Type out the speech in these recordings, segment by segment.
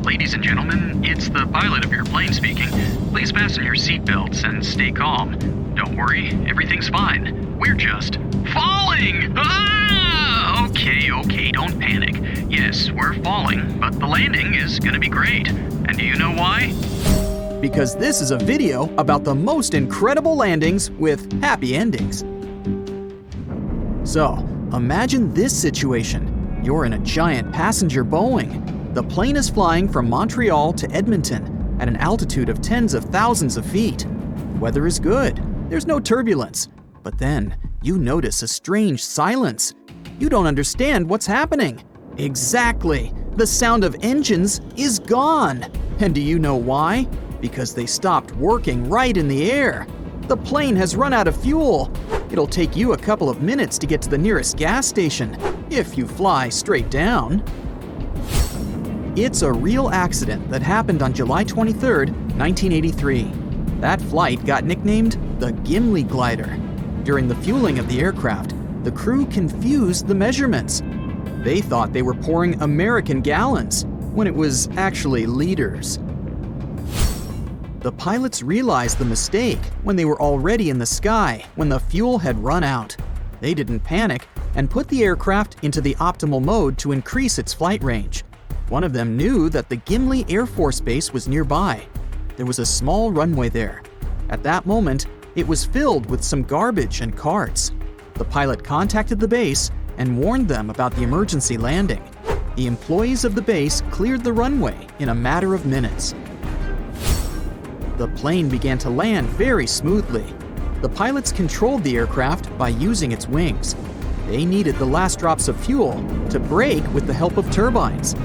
Ladies and gentlemen, it's the pilot of your plane speaking. Please fasten your seatbelts and stay calm. Don't worry, everything's fine. We're just falling! Ah! Okay, don't panic. Yes, we're falling, but the landing is gonna be great. And do you know why? Because this is a video about the most incredible landings with happy endings. So, imagine this situation. You're in a giant passenger Boeing. The plane is flying from Montreal to Edmonton at an altitude of tens of thousands of feet. Weather is good. There's no turbulence. But then, you notice a strange silence. You don't understand what's happening. Exactly. The sound of engines is gone. And do you know why? Because they stopped working right in the air. The plane has run out of fuel. It'll take you a couple of minutes to get to the nearest gas station, if you fly straight down. It's a real accident that happened on July 23, 1983. That flight got nicknamed the Gimli Glider. During the fueling of the aircraft, the crew confused the measurements. They thought they were pouring American gallons, when it was actually liters. The pilots realized the mistake when they were already in the sky when the fuel had run out. They didn't panic and put the aircraft into the optimal mode to increase its flight range. One of them knew that the Gimli Air Force Base was nearby. There was a small runway there. At that moment, it was filled with some garbage and carts. The pilot contacted the base and warned them about the emergency landing. The employees of the base cleared the runway in a matter of minutes. The plane began to land very smoothly. The pilots controlled the aircraft by using its wings. They needed the last drops of fuel to brake with the help of turbines.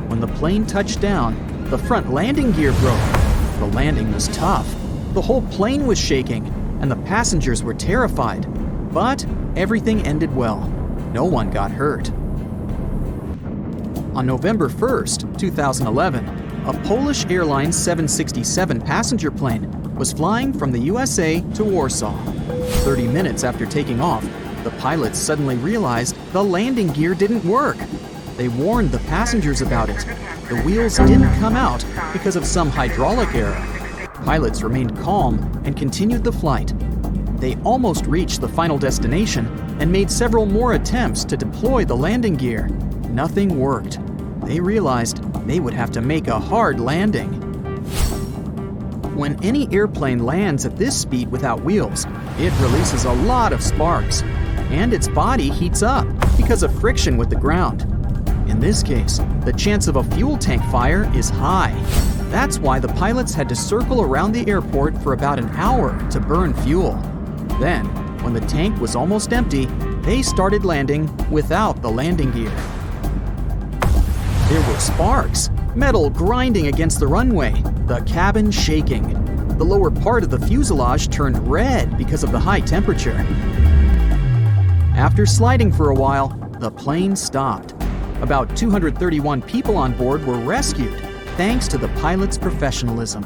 When the plane touched down, the front landing gear broke. The landing was tough. The whole plane was shaking, and the passengers were terrified. But everything ended well. No one got hurt. On November 1st, 2011, a Polish Airline 767 passenger plane was flying from the USA to Warsaw. 30 minutes after taking off, the pilots suddenly realized the landing gear didn't work. They warned the passengers about it. The wheels didn't come out because of some hydraulic error. Pilots remained calm and continued the flight. They almost reached the final destination and made several more attempts to deploy the landing gear. Nothing worked. They realized they would have to make a hard landing. When any airplane lands at this speed without wheels, it releases a lot of sparks, and its body heats up because of friction with the ground. In this case, the chance of a fuel tank fire is high. That's why the pilots had to circle around the airport for about an hour to burn fuel. Then, when the tank was almost empty, they started landing without the landing gear. There were sparks, metal grinding against the runway, the cabin shaking. The lower part of the fuselage turned red because of the high temperature. After sliding for a while, the plane stopped. About 231 people on board were rescued, thanks to the pilot's professionalism.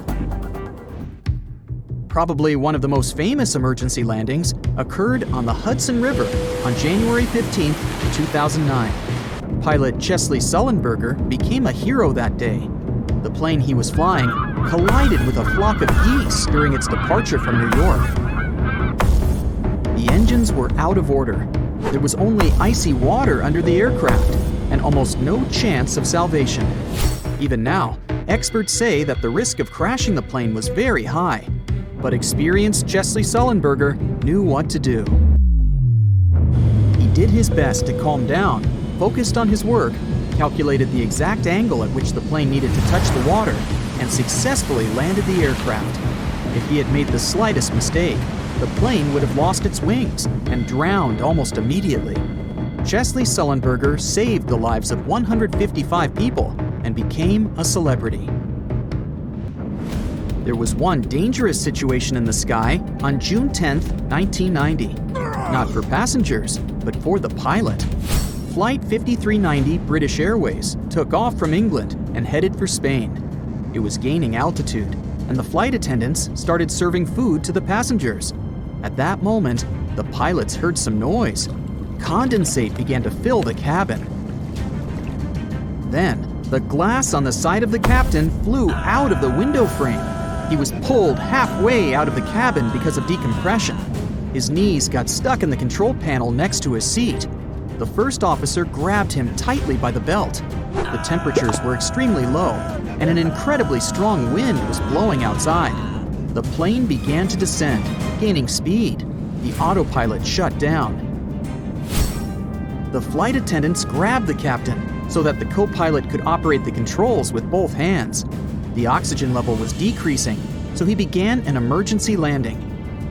Probably one of the most famous emergency landings occurred on the Hudson River on January 15, 2009. Pilot Chesley Sullenberger became a hero that day. The plane he was flying collided with a flock of geese during its departure from New York. The engines were out of order. There was only icy water under the aircraft and almost no chance of salvation. Even now, experts say that the risk of crashing the plane was very high, but experienced Chesley Sullenberger knew what to do. He did his best to calm down, focused on his work, calculated the exact angle at which the plane needed to touch the water, and successfully landed the aircraft. If he had made the slightest mistake, the plane would have lost its wings and drowned almost immediately. Chesley Sullenberger saved the lives of 155 people and became a celebrity. There was one dangerous situation in the sky on June 10, 1990. Not for passengers, but for the pilot. Flight 5390 British Airways took off from England and headed for Spain. It was gaining altitude, and the flight attendants started serving food to the passengers. At that moment, the pilots heard some noise. Condensate began to fill the cabin. Then, The glass on the side of the captain flew out of the window frame. He was pulled halfway out of the cabin because of decompression. His knees got stuck in the control panel next to his seat. The first officer grabbed him tightly by the belt. The temperatures were extremely low, and an incredibly strong wind was blowing outside. The plane began to descend, gaining speed. The autopilot shut down. The flight attendants grabbed the captain so that the co-pilot could operate the controls with both hands. The oxygen level was decreasing, so he began an emergency landing.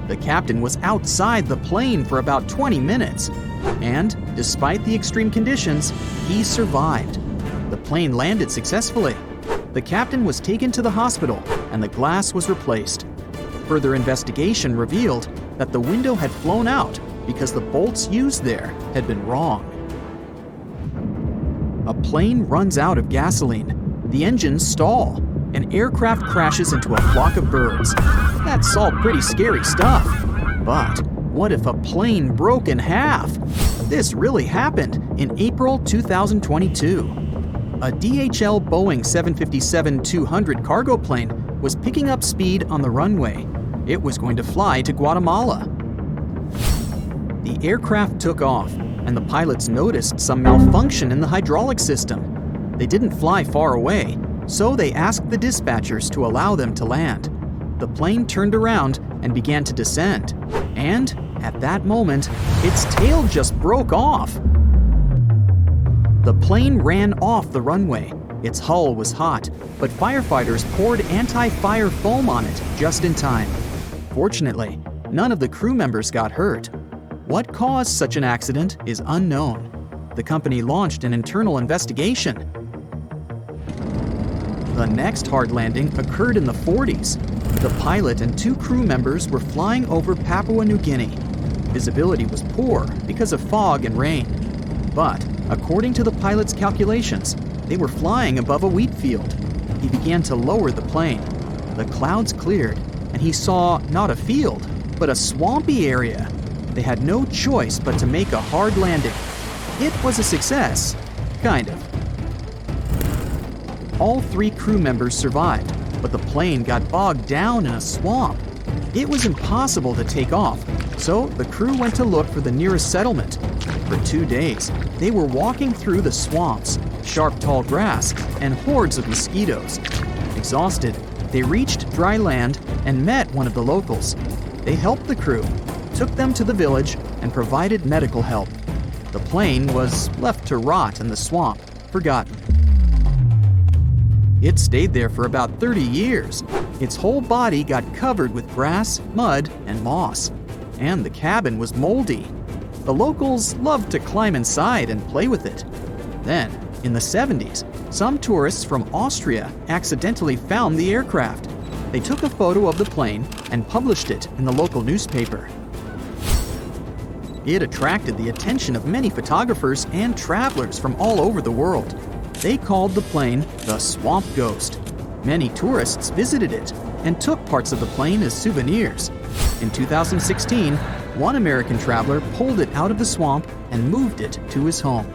The captain was outside the plane for about 20 minutes, and despite the extreme conditions, he survived. The plane landed successfully. The captain was taken to the hospital, and the glass was replaced. Further investigation revealed that the window had flown out because the bolts used there had been wrong. A plane runs out of gasoline. The engines stall. An aircraft crashes into a flock of birds. That's all pretty scary stuff. But what if a plane broke in half? This really happened in April 2022. A DHL Boeing 757-200 cargo plane was picking up speed on the runway. It was going to fly to Guatemala. The aircraft took off, and the pilots noticed some malfunction in the hydraulic system. They didn't fly far away, so they asked the dispatchers to allow them to land. The plane turned around and began to descend, and at that moment, its tail just broke off. The plane ran off the runway. Its hull was hot, but firefighters poured anti-fire foam on it just in time. Fortunately, none of the crew members got hurt. What caused such an accident is unknown. The company launched an internal investigation. The next hard landing occurred in the 40s. The pilot and 2 crew members were flying over Papua New Guinea. Visibility was poor because of fog and rain. But, according to the pilot's calculations, they were flying above a wheat field. He began to lower the plane. The clouds cleared, and he saw not a field, but a swampy area. They had no choice but to make a hard landing. It was a success, kind of. All 3 crew members survived, but the plane got bogged down in a swamp. It was impossible to take off, so the crew went to look for the nearest settlement. For 2 days, they were walking through the swamps, sharp tall grass, and hordes of mosquitoes. Exhausted, they reached dry land and met one of the locals. They helped the crew, took them to the village, and provided medical help. The plane was left to rot in the swamp, forgotten. It stayed there for about 30 years. Its whole body got covered with grass, mud, and moss. And the cabin was moldy. The locals loved to climb inside and play with it. Then, in the 70s, some tourists from Austria accidentally found the aircraft. They took a photo of the plane and published it in the local newspaper. It attracted the attention of many photographers and travelers from all over the world. They called the plane the Swamp Ghost. Many tourists visited it and took parts of the plane as souvenirs. In 2016, one American traveler pulled it out of the swamp and moved it to his home.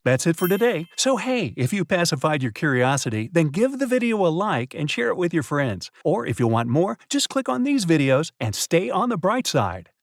That's it for today. So hey, if you pacified your curiosity, then give the video a like and share it with your friends. Or if you want more, just click on these videos and stay on the bright side.